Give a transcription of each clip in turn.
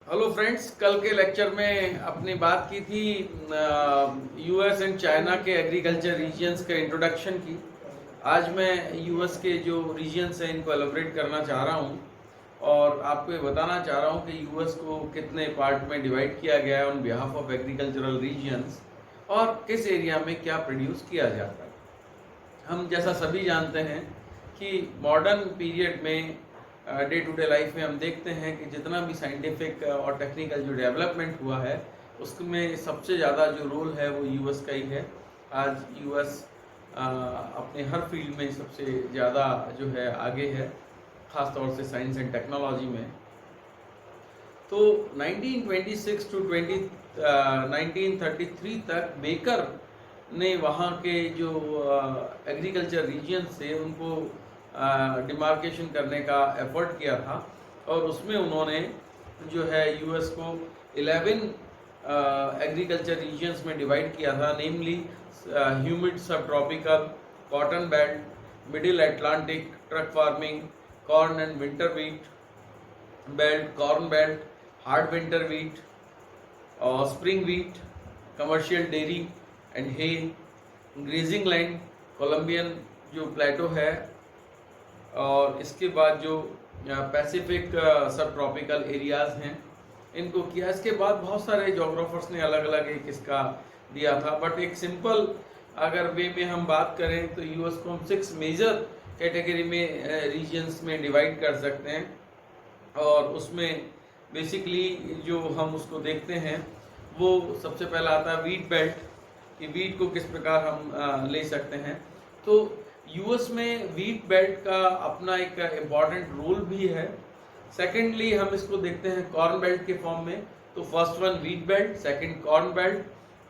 Hello friends, कल के lecture में अपनी बात की थी यूएस एंड चाइना के एग्रीकल्चर रीजन्स के इंट्रोडक्शन की। आज मैं यूएस के जो रीजन्स हैं इनको एलोबरेट करना चाह रहा हूँ और आपको ये बताना चाह रहा हूँ कि यूएस को कितने पार्ट में डिवाइड किया गया है on behalf of agricultural regions और किस एरिया में क्या प्रोड्यूस किया जाता है। हम जैसा सभी जानते हैं कि मॉडर्न पीरियड में डे टू डे लाइफ में हम देखते हैं कि जितना भी साइंटिफिक और टेक्निकल जो डेवलपमेंट हुआ है उसमें सबसे ज़्यादा जो रोल है वो यूएस का ही है। आज यूएस अपने हर फील्ड में सबसे ज़्यादा जो है आगे है, ख़ास तौर से साइंस एंड टेक्नोलॉजी में। तो 1926 टू 1933 तक बेकर ने वहाँ के जो एग्रीकल्चर रीजन्स थे उनको डिमार्केशन करने का एफर्ट किया था और उसमें उन्होंने जो है यूएस को 11 एग्रीकल्चर रीजन्स में डिवाइड किया था, namely humid sub tropical, cotton belt, middle Atlantic, truck farming, corn and winter wheat belt, corn belt, hard winter wheat और spring wheat, commercial dairy and hay, grazing land, Columbian जो plateau है और इसके बाद जो Pacific सब tropical areas हैं इनको किया। इसके बाद बहुत सारे जोग्राफर्स ने अलग अलग एक इसका दिया था, बट एक सिंपल अगर वे में हम बात करें तो यूएस को हम 6 मेजर कैटेगरी में रीजन्स में डिवाइड कर सकते हैं और उसमें बेसिकली जो हम उसको देखते हैं वो सबसे पहला आता है वीट बेल्ट, कि वीट को किस प्रकार हम ले सकते हैं। तो यूएस में वीट बेल्ट का अपना एक इम्पॉर्टेंट रोल भी है। सेकेंडली हम इसको देखते हैं कॉर्न बेल्ट के फॉर्म में, तो first one wheat belt, second corn belt,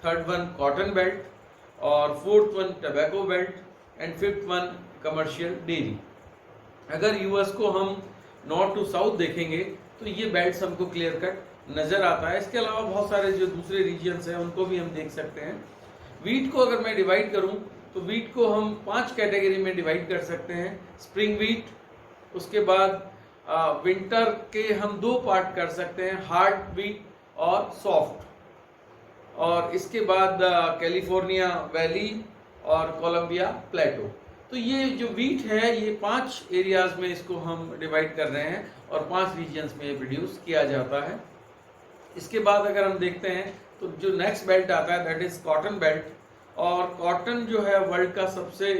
third one cotton belt और fourth one tobacco belt and fifth one commercial dairy. अगर यूएस को हम नॉर्थ टू साउथ देखेंगे तो ये बेल्ट्स हमको क्लियर कट नज़र आता है। इसके अलावा बहुत सारे जो दूसरे रीजन्स हैं उनको भी हम देख सकते हैं। वीट को अगर मैं डिवाइड करूं तो वीट को हम 5 कैटेगरी में डिवाइड कर सकते हैं। स्प्रिंग वीट, उसके बाद विंटर के हम 2 पार्ट कर सकते हैं, हार्ड वीट और सॉफ्ट, और इसके बाद कैलिफोर्निया वैली और कोलंबिया प्लेटो। तो ये जो वीट है ये 5 एरियाज में इसको हम डिवाइड कर रहे हैं और 5 रीजन्स में प्रोड्यूस किया जाता है। इसके बाद अगर हम देखते हैं तो जो नेक्स्ट बेल्ट आता है दैट इज कॉटन बेल्ट, और कॉटन जो है वर्ल्ड का सबसे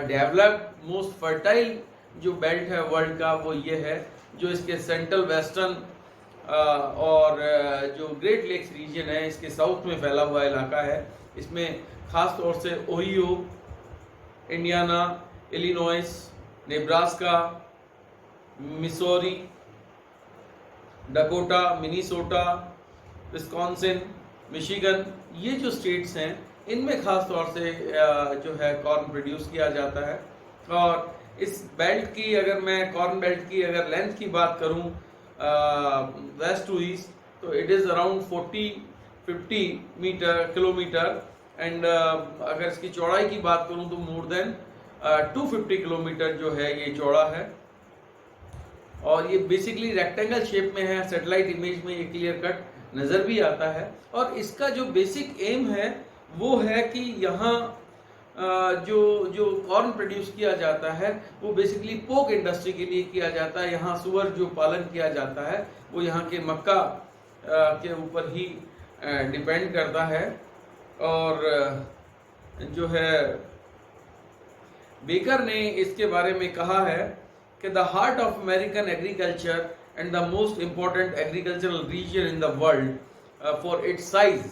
डेवलप्ड मोस्ट फर्टाइल जो बेल्ट है वर्ल्ड का वो ये है, जो इसके सेंट्रल वेस्टर्न और जो ग्रेट लेक्स रीजन है इसके साउथ में फैला हुआ इलाका है। इसमें खास तौर से Ohio, Indiana, Illinois, Nebraska, Missouri, Dakota, Minnesota, Wisconsin, Michigan, ये जो स्टेट्स हैं इनमें खास तौर से जो है कॉर्न प्रोड्यूस किया जाता है। और इस बेल्ट की अगर मैं कॉर्न बेल्ट की अगर लेंथ की बात करूं वेस्ट टू ईस्ट तो it is around 40-50 kilometre and अगर इसकी चौड़ाई की बात करूं तो मोर देन 250 किलोमीटर जो है ये चौड़ा है और ये बेसिकली रेक्टेंगल शेप में है। सैटेलाइट इमेज में ये क्लियर कट नज़र भी आता है और इसका जो बेसिक एम है वो है कि यहाँ जो कॉर्न प्रोड्यूस किया जाता है वो बेसिकली पोक इंडस्ट्री के लिए किया जाता है। यहाँ सुअर जो पालन किया जाता है वो यहाँ के मक्का के ऊपर ही डिपेंड करता है। और जो है बेकर ने इसके बारे में कहा है कि the heart of American agriculture and the most important agricultural region in the world for its size.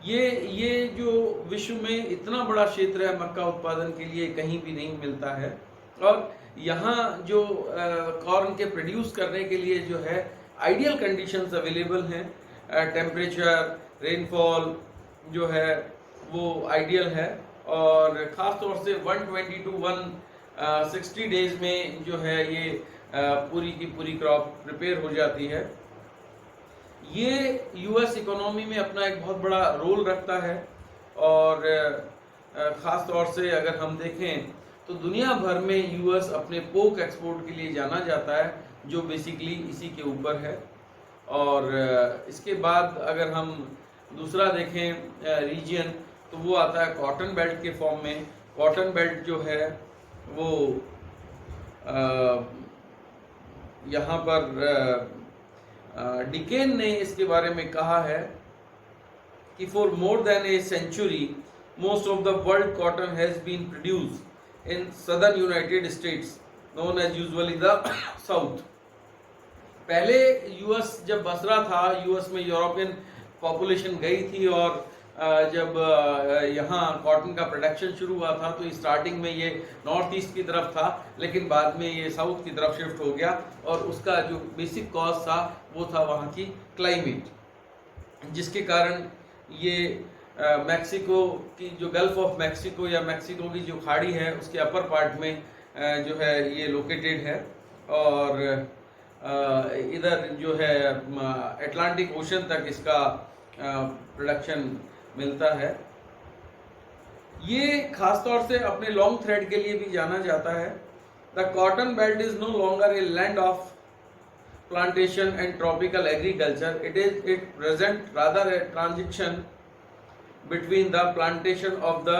ये जो विश्व में इतना बड़ा क्षेत्र है मक्का उत्पादन के लिए कहीं भी नहीं मिलता है और यहाँ जो कॉर्न के प्रोड्यूस करने के लिए जो है आइडियल कंडीशंस अवेलेबल हैं। टेम्परेचर, रेनफॉल जो है वो आइडियल है और ख़ास तौर से 120 to 160 डेज में जो है ये पूरी की पूरी क्रॉप प्रिपेयर हो जाती है। ये यूएस इकोनॉमी में अपना एक बहुत बड़ा रोल रखता है और ख़ास तौर से अगर हम देखें तो दुनिया भर में यूएस अपने पोक एक्सपोर्ट के लिए जाना जाता है। जो बेसिकली इसी के ऊपर है। और इसके बाद अगर हम दूसरा देखें रीजन, तो वो आता है कॉटन बेल्ट के फॉर्म में। कॉटन बेल्ट जो है वो यहाँ पर डिकेन ने इसके बारे में कहा है कि for more than a century most of the world cotton has been produced in southern United States known as usually the south. पहले यूएस जब बस रहा था, यूएस में यूरोपियन पॉपुलेशन गई थी और जब यहाँ कॉटन का प्रोडक्शन शुरू हुआ था तो स्टार्टिंग में ये नॉर्थ ईस्ट की तरफ था, लेकिन बाद में ये साउथ की तरफ शिफ्ट हो गया। और उसका जो बेसिक कॉज था वो था वहाँ की क्लाइमेट, जिसके कारण ये मैक्सिको की जो गल्फ ऑफ मैक्सिको या मैक्सिको की जो खाड़ी है उसके अपर पार्ट में जो है ये लोकेटेड है। और इधर जो है अटलांटिक ओशन तक इसका प्रोडक्शन मिलता है। ये खास तौर से अपने लॉन्ग थ्रेड के लिए भी जाना जाता है। The cotton belt is no longer a land of plantation and tropical agriculture, it present rather a transition between the plantation of the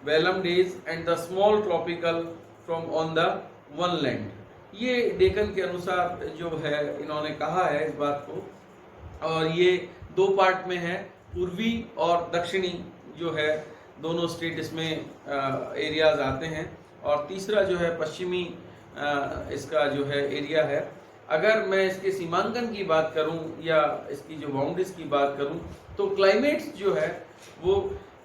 वेलम days and the small tropical from on the one land. ये डेकन के अनुसार जो है इन्होंने कहा है इस बात को, और ये दो पार्ट में है, पूर्वी और दक्षिणी जो है दोनों स्टेट इसमें एरियाज आते हैं। और तीसरा जो है पश्चिमी इसका जो है एरिया है। अगर मैं इसके सीमांकन की बात करूं या इसकी जो बाउंड्रीज की बात करूं तो क्लाइमेट्स जो है वो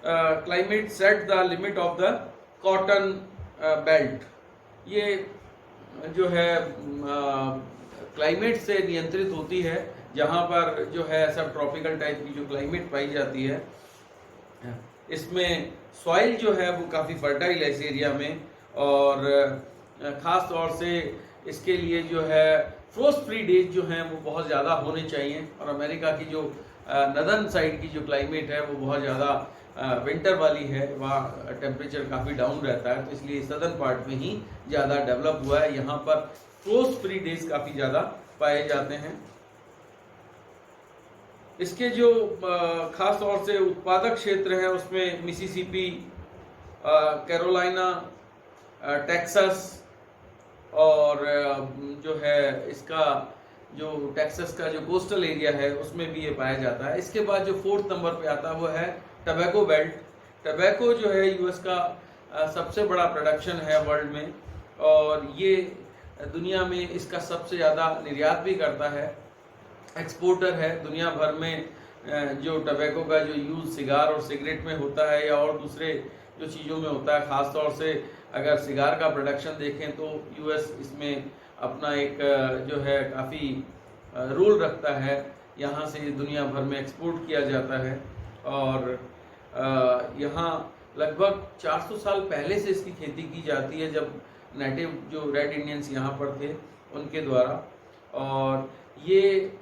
climate set the limit of the cotton belt. ये जो है क्लाइमेट से नियंत्रित होती है, जहाँ पर जो है सब ट्रॉपिकल टाइप की जो क्लाइमेट पाई जाती है। इसमें सॉइल जो है वो काफ़ी फर्टाइल है इस एरिया में, और ख़ास तौर से इसके लिए जो है फ्रोस्ट फ्री डेज जो हैं वो बहुत ज़्यादा होने चाहिए। और अमेरिका की जो नदर्न साइड की जो क्लाइमेट है वो बहुत ज़्यादा विंटर वाली है, वहाँ टेम्परेचर काफ़ी डाउन रहता है, तो इसलिए सदर्न पार्ट में ही ज़्यादा डेवलप हुआ है। यहाँ पर फ्रोस्ट फ्री डेज काफ़ी ज़्यादा पाए जाते हैं। इसके जो खास तौर से उत्पादक क्षेत्र है उसमें मिसिसिपी, कैरोलिना, टेक्सास और जो है इसका जो टेक्सास का जो कोस्टल एरिया है उसमें भी ये पाया जाता है। इसके बाद जो 4th नंबर पे आता है वो है टबैको बेल्ट। टबैको जो है यूएस का सबसे बड़ा प्रोडक्शन है वर्ल्ड में, और ये दुनिया में इसका सबसे ज़्यादा निर्यात भी करता है, एक्सपोर्टर है। दुनिया भर में जो टबैको का जो यूज़ सिगार और सिगरेट में होता है या और दूसरे जो चीज़ों में होता है, ख़ास तौर से अगर सिगार का प्रोडक्शन देखें तो यूएस इसमें अपना एक जो है काफ़ी रोल रखता है। यहाँ से दुनिया भर में एक्सपोर्ट किया जाता है, और यहाँ लगभग 400 साल पहले से इसकी खेती की जाती है, जब नेटिव जो रेड इंडियंस यहाँ पर थे उनके द्वारा। और ये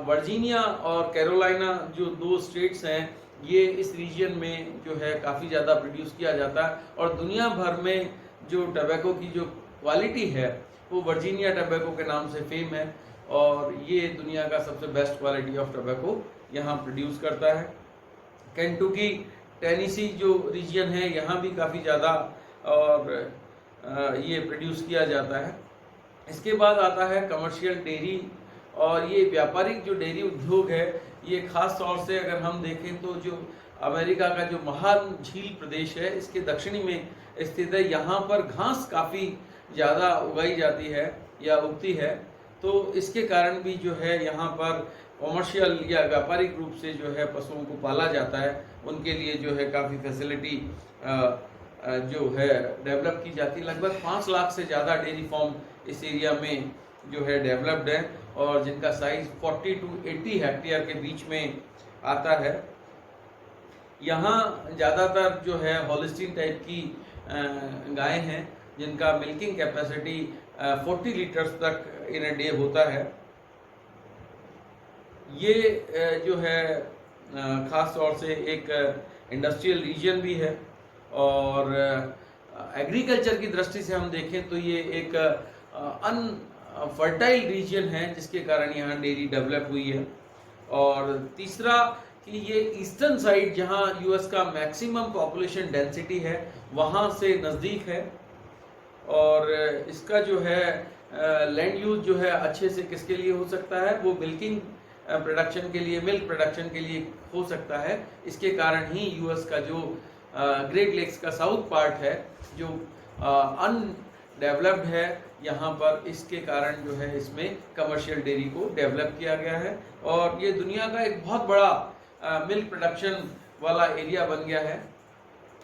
वर्जीनिया और कैरोलिना जो दो स्टेट्स हैं, ये इस रीजन में जो है काफ़ी ज़्यादा प्रोड्यूस किया जाता है। और दुनिया भर में जो टबैको की जो क्वालिटी है वो वर्जीनिया टबैको के नाम से फेम है, और ये दुनिया का सबसे बेस्ट क्वालिटी ऑफ टबैको यहाँ प्रोड्यूस करता है। केंटुकी, टेनेसी जो रीजन है यहाँ भी काफ़ी ज़्यादा और ये प्रोड्यूस किया जाता है। इसके बाद आता है कमर्शियल डेयरी, और ये व्यापारिक जो डेयरी उद्योग है ये खास तौर से अगर हम देखें तो जो अमेरिका का जो महान झील प्रदेश है इसके दक्षिणी में स्थित है। यहाँ पर घास काफ़ी ज़्यादा उगाई जाती है या उगती है, तो इसके कारण भी जो है यहाँ पर कॉमर्शियल या व्यापारिक रूप से जो है पशुओं को पाला जाता है, उनके लिए जो है काफ़ी फैसिलिटी जो है डेवलप की जाती है। लगभग 5 लाख से ज़्यादा डेयरी फार्म इस एरिया में जो है डेवलप्ड है, और जिनका साइज 40 to 80 हेक्टेयर के बीच में आता है। यहाँ ज़्यादातर जो है हॉलिस्टीन टाइप की गायें हैं, जिनका मिल्किंग कैपेसिटी 40 लीटर्स तक इन अ डे होता है। ये जो है ख़ास तौर से एक इंडस्ट्रियल रीजन भी है, और एग्रीकल्चर की दृष्टि से हम देखें तो ये एक फर्टाइल रीजन है, जिसके कारण यहाँ डेयरी डेवलप हुई है। और तीसरा कि ये ईस्टर्न साइड जहाँ यूएस का मैक्सिमम पॉपुलेशन डेंसिटी है वहाँ से नज़दीक है, और इसका जो है लैंड यूज जो है अच्छे से किसके लिए हो सकता है, वो मिल्किंग प्रोडक्शन के लिए, मिल्क प्रोडक्शन के लिए हो सकता है। इसके कारण ही यूएस का जो ग्रेट लेक्स का साउथ पार्ट है जो अनडेवलप्ड है यहाँ पर, इसके कारण जो है इसमें कमर्शियल डेयरी को डेवलप किया गया है, और ये दुनिया का एक बहुत बड़ा मिल्क प्रोडक्शन वाला एरिया बन गया है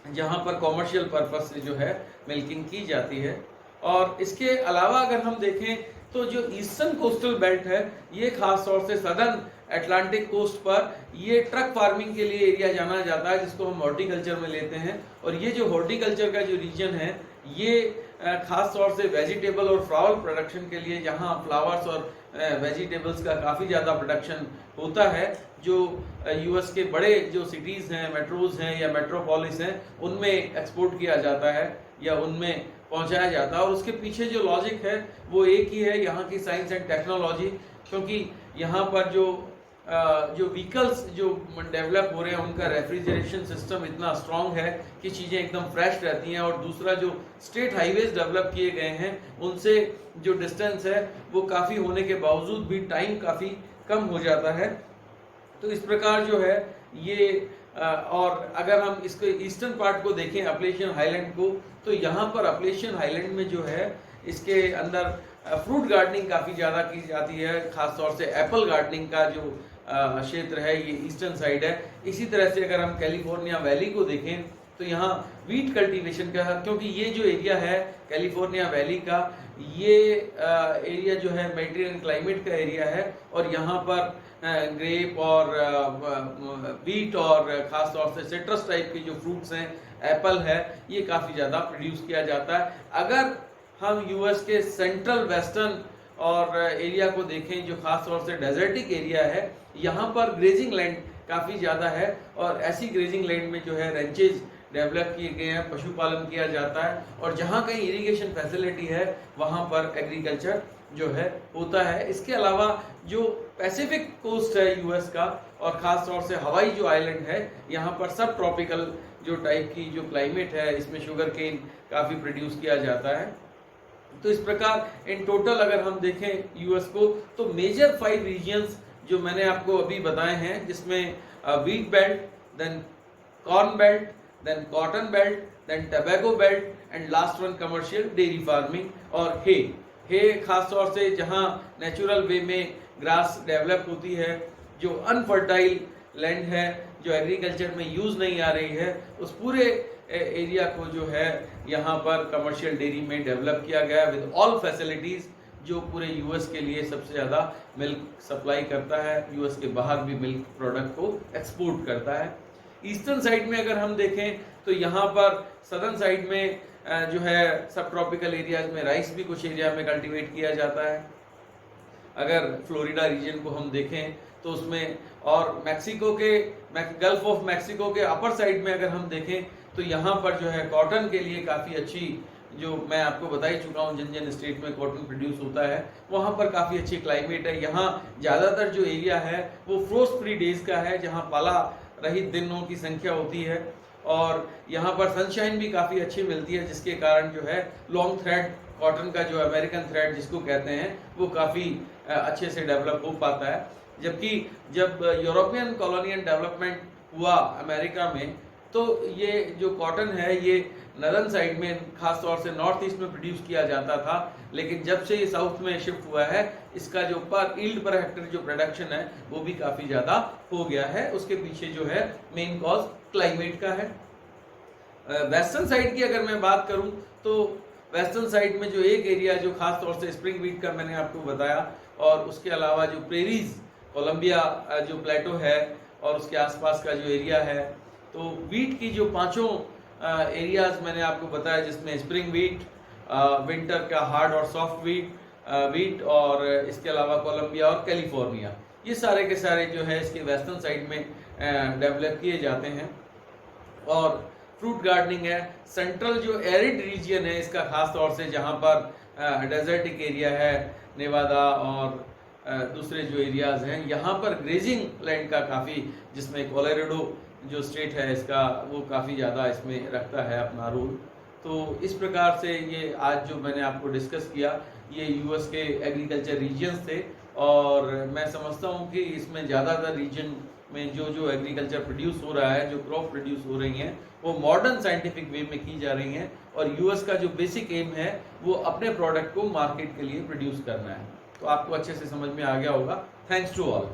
जहाँ पर कॉमर्शियल पर्पस से जो है मिल्किंग की जाती है। और इसके अलावा अगर हम देखें तो जो ईस्टर्न कोस्टल बेल्ट है ये खास तौर से सदर्न अटलांटिक कोस्ट पर ये ट्रक फार्मिंग के लिए एरिया जाना जाता है, जिसको हम हॉर्टिकल्चर में लेते हैं। और ये जो हॉर्टिकल्चर का जो रीजन है ये खास तौर से वेजिटेबल और फ्लावर प्रोडक्शन के लिए, जहाँ फ्लावर्स और वेजिटेबल्स का काफ़ी ज़्यादा प्रोडक्शन होता है, जो यूएस के बड़े जो सिटीज़ हैं, मेट्रोज हैं या मेट्रोपोलिस हैं, उनमें एक्सपोर्ट किया जाता है या उनमें पहुंचाया जाता है। और उसके पीछे जो लॉजिक है वो एक ही है, यहाँ की साइंस एंड टेक्नोलॉजी, क्योंकि यहाँ पर जो व्हीकल्स जो डेवलप हो रहे हैं उनका रेफ्रिजरेशन सिस्टम इतना स्ट्रांग है कि चीज़ें एकदम फ्रेश रहती हैं। और दूसरा जो स्टेट हाईवेज डेवलप किए गए हैं उनसे जो डिस्टेंस है वो काफ़ी होने के बावजूद भी टाइम काफ़ी कम हो जाता है। तो इस प्रकार जो है ये और अगर हम इसको ईस्टर्न पार्ट को देखें अपलेशियन हाईलैंड को, तो यहाँ पर अपलेशियन हाईलैंड में जो है इसके अंदर फ्रूट गार्डनिंग काफ़ी ज़्यादा की जाती है, खासतौर से एप्पल गार्डनिंग का जो क्षेत्र है ये ईस्टर्न साइड है। इसी तरह से अगर हम कैलिफोर्निया वैली को देखें तो यहाँ वीट कल्टीवेशन का, क्योंकि ये जो एरिया है कैलिफोर्निया वैली का, ये एरिया जो है मेडिटेरियन क्लाइमेट का एरिया है, और यहाँ पर ग्रेप और वीट और ख़ास तौर से सिट्रस टाइप के जो फ्रूट्स हैं, एप्पल है, ये काफ़ी ज़्यादा प्रोड्यूस किया जाता है। अगर हम यूएस के सेंट्रल वेस्टर्न और एरिया को देखें जो ख़ास तौर से डेजर्टिक एरिया है, यहाँ पर ग्रेजिंग लैंड काफ़ी ज़्यादा है, और ऐसी ग्रेजिंग लैंड में जो है रेंचेज डेवलप किए गए हैं, पशुपालन किया जाता है, और जहाँ कहीं इरिगेशन फैसिलिटी है वहाँ पर एग्रीकल्चर जो है होता है। इसके अलावा जो पैसिफिक कोस्ट है यूएस का, और ख़ास तौर से हवाई जो आइलैंड है, यहाँ पर सब ट्रॉपिकल जो टाइप की जो क्लाइमेट है, इसमें शुगर केन काफ़ी प्रोड्यूस किया जाता है। तो इस प्रकार इन टोटल अगर हम देखें यूएस को, तो मेजर 5 रीजन्स जो मैंने आपको अभी बताए हैं, जिसमें wheat belt, then corn belt, then cotton belt, then tobacco belt, and last one commercial dairy farming और हे खास तौर से जहाँ नेचुरल वे में ग्रास डेवलप होती है, जो अनफर्टाइल लैंड है, जो एग्रीकल्चर में यूज़ नहीं आ रही है, उस पूरे एरिया को जो है यहाँ पर कमर्शियल डेयरी में डेवलप किया गया विद ऑल फैसिलिटीज़, जो पूरे यूएस के लिए सबसे ज़्यादा मिल्क सप्लाई करता है, यूएस के बाहर भी मिल्क प्रोडक्ट को एक्सपोर्ट करता है। ईस्टर्न साइड में अगर हम देखें तो यहाँ पर सदर्न साइड में जो है सब ट्रॉपिकल एरियाज में राइस भी कुछ एरिया में कल्टीवेट किया जाता है। अगर फ्लोरिडा रीजन को हम देखें तो उसमें, और मैक्सिको के गल्फ ऑफ मैक्सिको के अपर साइड में अगर हम देखें तो यहाँ पर जो है कॉटन के लिए काफ़ी अच्छी, जो मैं आपको बता ही चुका हूँ जिन जिन स्टेट में कॉटन प्रोड्यूस होता है वहाँ पर काफ़ी अच्छी क्लाइमेट है। यहाँ ज़्यादातर जो एरिया है वो फ्रोस्ट फ्री डेज का है, जहाँ पाला रहित दिनों की संख्या होती है, और यहाँ पर सनशाइन भी काफ़ी अच्छी मिलती है, जिसके कारण जो है लॉन्ग थ्रेड कॉटन का जो अमेरिकन थ्रेड जिसको कहते हैं वो काफ़ी अच्छे से डेवलप हो पाता है। जबकि जब यूरोपियन कॉलोनियल डेवलपमेंट हुआ अमेरिका में, तो ये जो कॉटन है ये नदर्न साइड में खास तौर से नॉर्थ ईस्ट में प्रोड्यूस किया जाता था, लेकिन जब से ये साउथ में शिफ्ट हुआ है इसका जो पर यील्ड पर हेक्टेयर जो प्रोडक्शन है वो भी काफ़ी ज़्यादा हो गया है। उसके पीछे जो है मेन कॉज क्लाइमेट का है। वेस्टर्न साइड की अगर मैं बात करूं तो वेस्टर्न साइड में जो एक एरिया जो खास तौर से स्प्रिंग व्हीट का मैंने आपको बताया, और उसके अलावा जो प्रेरीज कोलंबिया जो प्लेटो है और उसके आसपास का जो एरिया है, तो व्हीट की जो पांचों एरियाज मैंने आपको बताया, जिसमें स्प्रिंग व्हीट, विंटर का हार्ड और सॉफ्ट व्हीट और इसके अलावा कोलंबिया और कैलिफोर्निया, ये सारे के सारे जो है इसके वेस्टर्न साइड में डेवलप किए जाते हैं। और फ्रूट गार्डनिंग है। सेंट्रल जो एरिड रीजन है इसका खास तौर से, जहाँ पर डेजर्टिक एरिया है, नेवादा और दूसरे जो एरियाज़ हैं, यहाँ पर ग्रेजिंग लैंड का काफ़ी, जिसमें कोलोराडो जो स्टेट है इसका, वो काफ़ी ज़्यादा इसमें रखता है अपना रोल। तो इस प्रकार से ये आज जो मैंने आपको डिस्कस किया, ये यूएस के एग्रीकल्चर रीजन्स थे, और मैं समझता हूँ कि इसमें ज़्यादातर रीजन में जो एग्रीकल्चर प्रोड्यूस हो रहा है, जो क्रॉप प्रोड्यूस हो रही हैं, वो मॉडर्न साइंटिफिक वे में की जा रही हैं, और यूएस का जो बेसिक एम है वो अपने प्रोडक्ट को मार्केट के लिए प्रोड्यूस करना है। तो आपको अच्छे से समझ में आ गया होगा। Thanks to all.